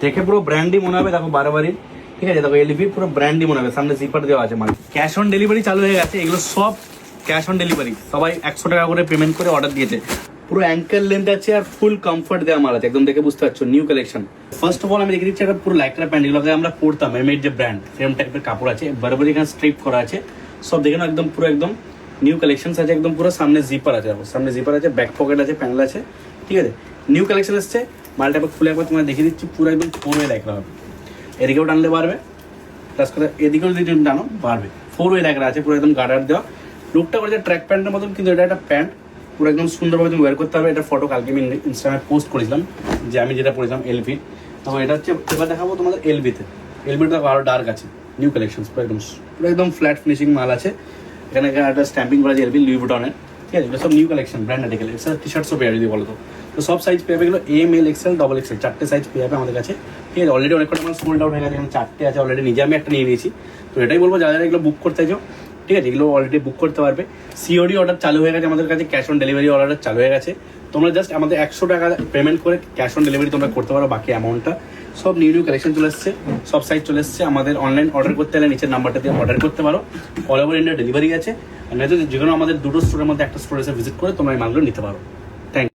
দেখে পুরো ব্র্যান্ডই মনে হবে, দেখো বারবারই, ঠিক আছে, দেখো এলভি পুরো ব্র্যান্ডই মনে হবে, সামনে জিপার দেওয়া আছে, মানে ক্যাশ অন ডেলিভারি চালু হয়ে গেছে, এগুলো সব ক্যাশ অন ডেলিভারি, সবাই 100 টাকা করে পেমেন্ট করে অর্ডার দিয়েছে। পুরো অ্যাঙ্কেল লেন্থ আছে আর ফুল কমফর্ট দেওয়া মাল আছে, একদম দেখে বুঝতে পারছো new collection. First of all আমি দেখে দিচ্ছি একটা পুরো লাইক্রা প্যান্ট, এগুলোকে আমরা পরতাম, এমএড যে ব্র্যান্ড সেম টাইপের কাপড় আছে, বারবার এখানে স্ট্রিপ করা আছে, সব দেখে না একদম পুরো একদম নিউ কালেকশন আছে, একদম পুরো সামনে জিপার আছে, সামনে জিপার আছে, ব্যাক পকেট আছে, প্যানেল আছে, ঠিক আছে, নিউ কালেকশন এসছে। মালটা একবার খুলে একবার তোমার দেখিয়ে দিচ্ছি, পুরো একদম 4 লাইক্রা হবে, এদিকেও টানলে বাড়বে, প্লাস কথা এদিকেও যদি টানো বাড়বে, 4 লাইক্রা আছে, পুরো একদম গার্ডার দেওয়া, লুকটা করেছে ট্র্যাক প্যান্টের মতন, কিন্তু এটা একটা প্যান্ট পুরো একদম সুন্দরভাবে তুমি ওয়্যার করতে হবে। এটা ফটো কালকে আমি ইনস্টাগ্রামে পোস্ট করেছিলাম, যে আমি যেটা পড়েছিলাম এলভি, তখন এটা হচ্ছে এবার দেখাবো তোমাদের এলভিতে, এলভিটা আরো ডার্ক আছে, নিউ কালেকশন, পুরো একদম ফ্ল্যাট ফিনিশিং মাল আছে, এখানে একটা স্ট্যাম্পিং করা আছে এলভি লুই ভিটনের, ঠিক আছে, এগুলো সব নিউ কালেকশন, ব্র্যান্ড আর্টিকেল, এছাড়া টি শার্টসও পেয়ে যদি বলো তো সব সাইজ পেয়ে যাবে, এগুলো M L XL double XL 4টে সাইজ পেয়ে যাবে আমাদের কাছে, ঠিক আছে। অলরেডি অনেক কটা আমার সোল্ড আউট হয়ে গেছে, এখানে 4টে আছে অলরেডি, নিজে আমি একটা নিয়ে নিয়েছি। তো এটাই বলবো যারা যারা এগুলো বুক করতে চাইছো, ঠিক আছে, এগুলো অলরেডি বুক করতে পারবে। সিওডি অর্ডার চালু হয়ে গেছে আমাদের কাছে, ক্যাশ অন ডেলিভারি অর্ডার চালু হয়ে গেছে, তোমরা জাস্ট আমাদের 100 টাকা পেমেন্ট করে ক্যাশ অন ডেলিভারি তোমরা করতে পারো, বাকি অ্যামাউন্টটা। সব নিউ নিউ কালেকশন চলে এসছে, সব সাইজ চলে এসছে, আমাদের অনলাইন অর্ডার করতে হলে নিচের নাম্বারটা দিয়ে অর্ডার করতে পারো, অল ওভার ইন্ডিয়া ডেলিভারি আছে, আর নয়তো যেকোনো আমাদের দুটো স্টোরের মধ্যে একটা স্টোরে এসে ভিজিট করে তোমরা এই মালগুলো নিতে পারো। Thank you.